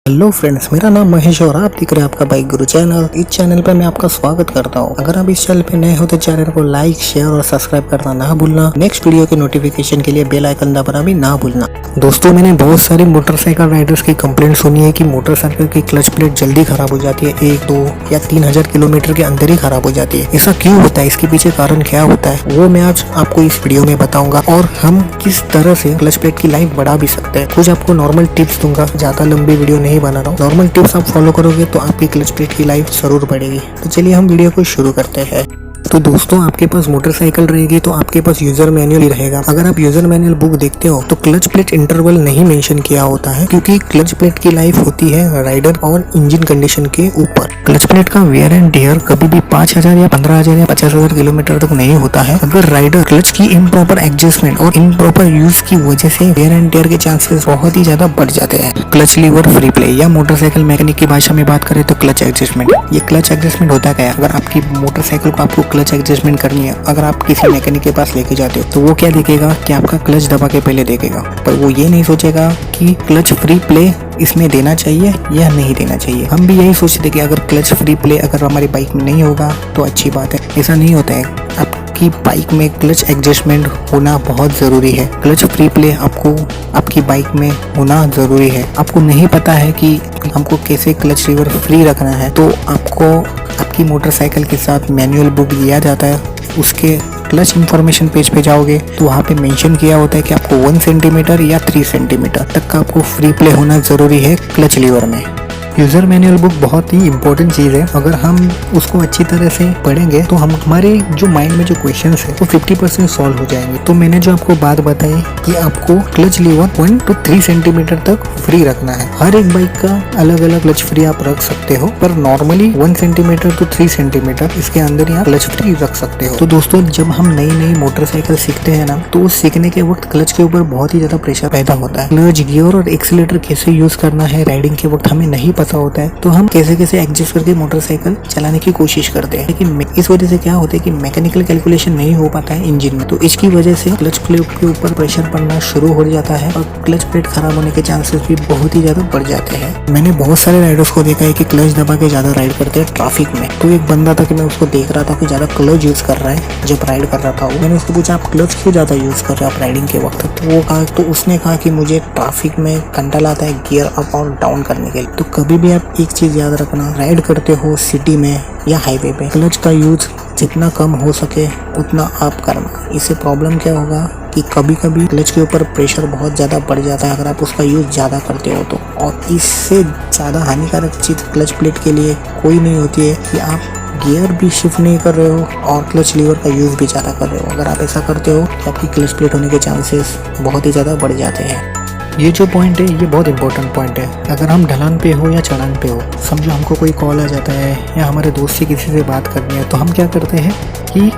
Hello friends, मेरा नाम महेश और आप देख रहे हैं आपका बाइक गुरु चैनल। इस चैनल पर मैं आपका स्वागत करता हूं। अगर आप इस चैनल पे नए हो तो चैनल को लाइक, शेयर और सब्सक्राइब करना ना भूलना। नेक्स्ट वीडियो के नोटिफिकेशन के लिए बेल आइकन दबाना भी ना भूलना। दोस्तों, मैंने बहुत सारे मोटरसाइकिल राइडर्स की कंप्लेंट सुनी है कि मोटरसाइकिल की क्लच प्लेट जल्दी खराब हो जाती है, 1, 2 या 3000 किलोमीटर के अंदर ही खराब हो जाती है। ऐसा क्यों होता है, इसके पीछे कारण क्या होता है, वो मैं आज आपको इस वीडियो में बताऊंगा और हम किस तरह से क्लच प्लेट की लाइफ बढ़ा भी सकते हैं। कुछ आपको नॉर्मल टिप्स दूंगा, ज्यादा लंबी वीडियो नहीं बना रहा हूँ। नॉर्मल टिप्स आप फॉलो करोगे तो आपकी क्लच प्लेट की लाइफ जरूर बढ़ेगी। तो चलिए हम वीडियो को शुरू करते हैं। तो दोस्तों, आपके पास मोटरसाइकिल रहेगी तो आपके पास यूजर मैनुअल ही रहेगा। अगर आप यूजर मैनुअल बुक देखते हो तो क्लच प्लेट इंटरवल नहीं मेंशन किया होता है, क्योंकि क्लच प्लेट की लाइफ होती है राइडर और इंजन कंडीशन के ऊपर। क्लच प्लेट का वेयर एंड टेयर कभी भी 5000 या 15000 या 50000 किलोमीटर तक नहीं होता है। अगर राइडर क्लच की इम्प्रॉपर एडजस्टमेंट और इम्प्रॉपर यूज की वजह से वेयर एंड टेयर के चांसेस बहुत ही ज्यादा बढ़ जाते हैं। क्लच लीवर फ्री प्ले या मोटरसाइकिल मैकेनिक की भाषा में बात करें तो क्लच एडजस्टमेंट। ये क्लच एडजस्टमेंट होता क्या है? अगर आपकी मोटरसाइकिल को आपको क्लच एडजस्टमेंट करनी है, अगर आप किसी मैकेनिक के पास लेके जाते हो तो वो क्या देखेगा कि आपका क्लच दबा के पहले देखेगा, पर वो ये नहीं सोचेगा कि क्लच फ्री प्ले इसमें देना चाहिए या नहीं देना चाहिए। हम भी यही सोचते कि अगर क्लच फ्री प्ले अगर हमारी बाइक में नहीं होगा तो अच्छी बात है। ऐसा नहीं होता है। आपकी बाइक में क्लच एडजस्टमेंट होना बहुत ज़रूरी है। क्लच फ्री प्ले आपको आपकी बाइक में होना ज़रूरी है। आपको नहीं पता है कि हमको कैसे क्लच लीवर फ्री रखना है, तो आपको आपकी मोटरसाइकिल के साथ मैनुअल बुक दिया जाता है। उसके क्लच इंफॉर्मेशन पेज पे जाओगे तो वहाँ पे मेंशन किया होता है कि आपको 1 सेंटीमीटर या 3 सेंटीमीटर तक का आपको फ्री प्ले होना ज़रूरी है क्लच लीवर में। यूज़र मैनुअल बुक बहुत ही इंपॉर्टेंट चीज़ है। अगर हम उसको अच्छी तरह से पढ़ेंगे तो हम हमारे जो माइंड में जो क्वेश्चंस है वो 50% सॉल्व हो जाएंगे। तो मैंने जो आपको बात बताई कि आपको क्लच लीवर 1 to 3 सेंटीमीटर तक फ्री रखना है। हर एक बाइक का अलग अलग क्लच फ्री आप रख सकते हो, पर नॉर्मली 1 सेंटीमीटर to 3 सेंटीमीटर इसके अंदर ही आप क्लच फ्री रख सकते हो। तो दोस्तों, जब हम नई नई मोटरसाइकिल सीखते हैं ना, तो सीखने के वक्त क्लच के ऊपर बहुत ही ज्यादा प्रेशर पैदा होता है। क्लच, गियर और एक्सीलेटर कैसे यूज करना है राइडिंग के वक्त हमें नहीं पता होता है, तो हम कैसे कैसे एडजस्ट करके मोटरसाइकिल चलाने की कोशिश करते हैं। लेकिन इस वजह से क्या होता है कि मैकेनिकल कैलकुलेशन नहीं हो पाता है इंजन में, तो इसकी वजह से क्लच प्लेट के ऊपर प्रेशर पड़ना शुरू हो जाता है और क्लच प्लेट खराब होने के चांसेस भी बहुत ही ज्यादा बढ़ जाते हैं। मैंने बहुत सारे राइडर्स को देखा है कि क्लच दबा के ज्यादा राइड करते हैं ट्रैफिक में। तो एक बंदा था कि मैं उसको देख रहा था कि ज्यादा क्लच यूज कर रहा है जब राइड कर रहा था। मैंने उसको पूछा, आप क्लच क्यों ज्यादा यूज कर रहे हो आप राइडिंग के वक्त? तो उसने कहा कि मुझे ट्रैफिक में कंट्रोल आता है गियर अप और डाउन करने के लिए। तो कभी भी आप एक चीज याद रखना, राइड करते हो सिटी में या हाईवे पे, क्लच का यूज जितना कम हो सके उतना आप करना। इससे प्रॉब्लम क्या होगा कि कभी कभी क्लच के ऊपर प्रेशर बहुत ज़्यादा बढ़ जाता है अगर आप उसका यूज़ ज़्यादा करते हो तो। और इससे ज़्यादा हानिकारक चीज़ क्लच प्लेट के लिए कोई नहीं होती है कि आप गियर भी शिफ्ट नहीं कर रहे हो और क्लच लीवर का यूज़ भी ज़्यादा कर रहे हो। अगर आप ऐसा करते हो तो आपकी क्लच प्लेट होने के चांसेस बहुत ही ज़्यादा बढ़ जाते हैं। ये जो पॉइंट है ये बहुत इंपॉर्टेंट पॉइंट है। अगर हम ढलान पे हो या चढ़ान पे हो, समझो हमको कोई कॉल आ जाता है या हमारे दोस्त से किसी से बात करनी है, तो हम क्या करते हैं कि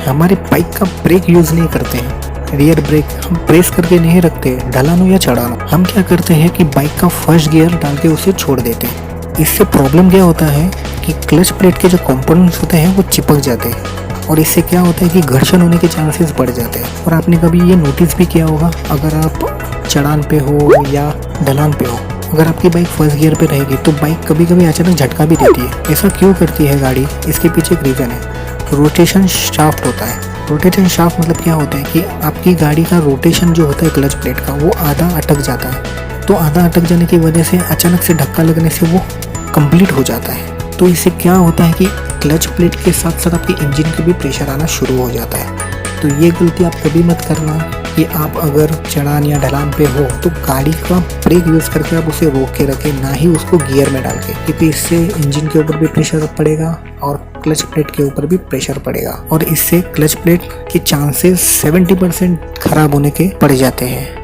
हमारे बाइक का ब्रेक यूज़ नहीं करते हैं। रियर ब्रेक हम प्रेस करके नहीं रखते, ढलान हो या चढ़ान हो। हम क्या करते हैं कि बाइक का फर्स्ट गियर डाल के उसे छोड़ देते हैं। इससे प्रॉब्लम क्या होता है कि क्लच प्लेट के जो कंपोनेंट्स होते हैं वो चिपक जाते हैं और इससे क्या होता है कि घर्षण होने के चांसेस बढ़ जाते हैं। और आपने कभी ये नोटिस भी किया होगा, अगर आप चढ़ान पे हो या ढलान पे हो, अगर आपकी बाइक फर्स्ट गियर पे रहेगी तो बाइक कभी कभी अचानक झटका भी देती है। ऐसा क्यों करती है गाड़ी? इसके पीछे एक रीज़न है, रोटेशन शाफ्ट होता है। रोटेशन शाफ्ट मतलब क्या होता है कि आपकी गाड़ी का रोटेशन जो होता है क्लच प्लेट का वो आधा अटक जाता है। तो आधा अटक जाने की वजह से अचानक से धक्का लगने से वो कंप्लीट हो जाता है। तो इससे क्या होता है कि क्लच प्लेट के साथ साथ आपके इंजन के भी प्रेशर आना शुरू हो जाता है। तो ये गलती आप कभी मत करना कि आप अगर चढ़ान या ढलान पे हो तो गाड़ी का ब्रेक यूज़ करके आप उसे रोक के रखें, ना ही उसको गियर में डाल के, क्योंकि इससे इंजन के ऊपर भी प्रेशर पड़ेगा और क्लच प्लेट के ऊपर भी प्रेशर पड़ेगा और इससे क्लच प्लेट के चांसेस 70% खराब होने के पड़ जाते हैं।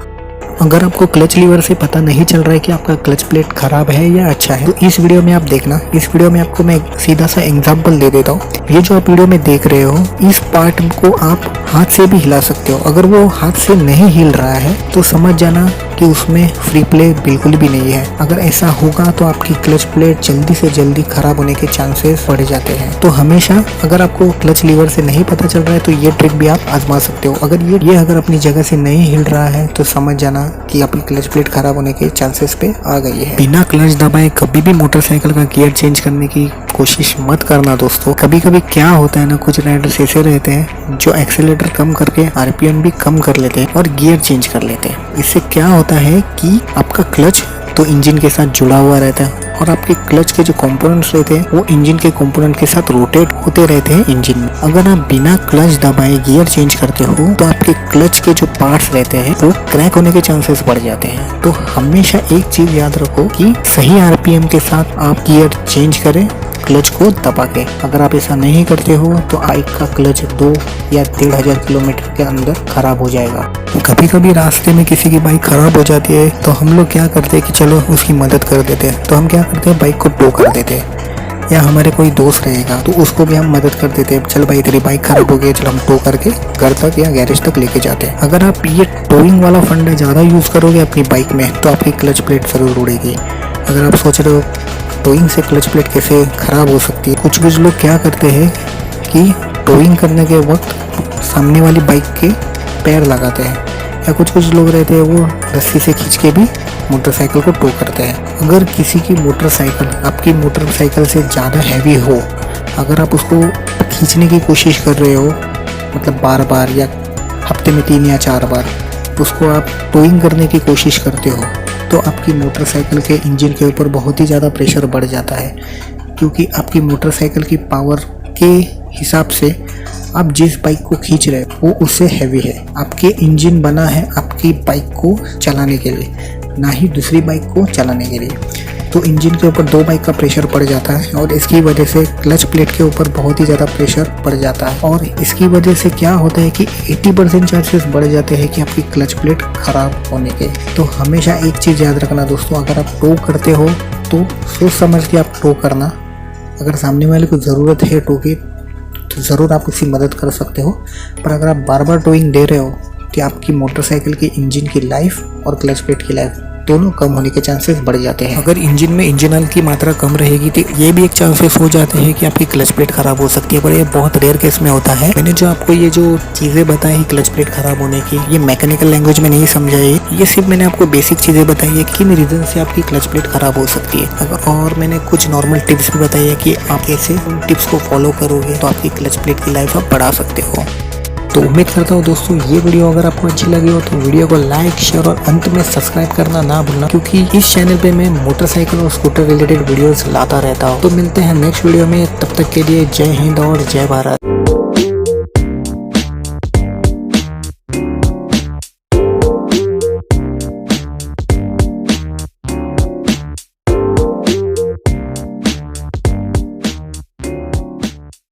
अगर आपको क्लच लीवर से पता नहीं चल रहा है कि आपका क्लच प्लेट खराब है या अच्छा है, तो इस वीडियो में आप देखना। इस वीडियो में आपको मैं सीधा सा एग्जांपल दे देता हूँ। ये जो आप वीडियो में देख रहे हो, इस पार्ट को आप हाथ से भी हिला सकते हो। अगर वो हाथ से नहीं हिल रहा है तो समझ जाना जबकि उसमें फ्री प्ले बिल्कुल भी नहीं है। अगर ऐसा होगा तो आपकी क्लच प्लेट जल्दी से जल्दी खराब होने के चांसेस बढ़ जाते हैं। तो हमेशा अगर आपको क्लच लीवर से नहीं पता चल रहा है तो ये ट्रिक भी आप आजमा सकते हो। अगर ये अगर अपनी जगह से नहीं हिल रहा है तो समझ जाना कि आपकी क्लच प्लेट खराब होने के चांसेस पे आ गई है। बिना क्लच दबाए कभी भी मोटरसाइकिल का गियर चेंज करने की कोशिश मत करना दोस्तों। कभी कभी क्या होता है ना, कुछ राइडर्स ऐसे रहते हैं जो एक्सेलेरेटर कम करके आरपीएम भी कम कर लेते हैं और गियर चेंज कर लेते हैं। इससे क्या होता है कि आपका क्लच तो इंजन के साथ जुड़ा हुआ रहता है और आपके क्लच के जो कंपोनेंट्स रहते हैं वो इंजन के कंपोनेंट के साथ रोटेट होते रहते हैं इंजन में। अगर आप बिना क्लच दबाए गियर चेंज करते हो तो आपके क्लच के जो पार्ट्स रहते हैं वो क्रैक होने के चांसेस बढ़ जाते हैं। तो हमेशा एक चीज याद रखो कि सही आरपीएम के साथ आप गियर चेंज करें क्लच को दबा के। अगर आप ऐसा नहीं करते हो तो बाइक का क्लच 2 या 1,500 किलोमीटर के अंदर खराब हो जाएगा। कभी कभी रास्ते में किसी की बाइक खराब हो जाती है तो हम लोग क्या करते हैं कि चलो उसकी मदद कर देते हैं। तो हम क्या करते हैं, बाइक को टो कर देते हैं, या हमारे कोई दोस्त रहेगा तो उसको भी हम मदद कर देते हैं। चल भाई तेरी बाइक खराब हो गई, चल हम टो करके घर तक या गैरेज तक लेके जाते हैं। अगर आप ये टोइंग वाला फंडा ज़्यादा यूज़ करोगे अपनी बाइक में तो आपकी क्लच प्लेट ज़रूर उड़ेगी। अगर आप सोच रहे हो टोइंग से क्लच प्लेट कैसे खराब हो सकती है, कुछ लोग क्या करते हैं कि टोइंग करने के वक्त सामने वाली बाइक के पैर लगाते हैं, या कुछ लोग रहते हैं वो रस्सी से खींच के भी मोटरसाइकिल को टो करते हैं। अगर किसी की मोटरसाइकिल आपकी मोटरसाइकिल से ज़्यादा हैवी हो, अगर आप उसको खींचने की कोशिश कर रहे हो, मतलब बार बार या हफ्ते में 3 या 4 बार उसको आप टोइंग करने की कोशिश करते हो, तो आपकी मोटरसाइकिल के इंजन के ऊपर बहुत ही ज़्यादा प्रेशर बढ़ जाता है। क्योंकि आपकी मोटरसाइकिल की पावर के हिसाब से आप जिस बाइक को खींच रहे हो वो उससे हैवी है। आपके इंजन बना है आपकी बाइक को चलाने के लिए, ना ही दूसरी बाइक को चलाने के लिए। तो इंजन के ऊपर 2 बाइक का प्रेशर पड़ जाता है और इसकी वजह से क्लच प्लेट के ऊपर बहुत ही ज़्यादा प्रेशर पड़ जाता है। और इसकी वजह से क्या होता है कि 80% चांसेस बढ़ जाते हैं कि आपकी क्लच प्लेट खराब होने के। तो हमेशा एक चीज़ याद रखना दोस्तों, अगर आप टो करते हो तो सोच समझ के आप टो करना। अगर सामने वाले को ज़रूरत है टो की तो ज़रूर आप उसकी मदद कर सकते हो, पर अगर आप बार बार टोइंग दे रहे हो तो आपकी मोटरसाइकिल की इंजन की लाइफ और क्लच प्लेट की लाइफ दोनों कम होने के चांसेस बढ़ जाते हैं। अगर इंजन में इंजन ऑयल की मात्रा कम रहेगी तो ये भी एक चांसेस हो जाते हैं कि आपकी क्लच प्लेट खराब हो सकती है, पर ये बहुत रेयर केस में होता है। मैंने जो आपको ये जो चीज़ें बताई क्लच प्लेट खराब होने की, ये मैकेनिकल लैंग्वेज में नहीं समझाई, ये सिर्फ मैंने आपको बेसिक चीज़ें बताई है किन रीज़न से आपकी क्लच प्लेट खराब हो सकती है। अगर और मैंने कुछ नॉर्मल टिप्स भी बताई है कि आप कैसे उन टिप्स को फॉलो करोगे तो आपकी क्लच प्लेट की लाइफ आप बढ़ा सकते हो। तो उम्मीद करता हूँ दोस्तों ये वीडियो अगर आपको अच्छी लगी हो तो वीडियो को लाइक, शेयर और अंत में सब्सक्राइब करना ना भूलना, क्योंकि इस चैनल पे मैं मोटरसाइकिल और स्कूटर रिलेटेड वीडियोस लाता रहता हूँ। तो मिलते हैं नेक्स्ट वीडियो में, तब तक के लिए जय हिंद और जय भारत।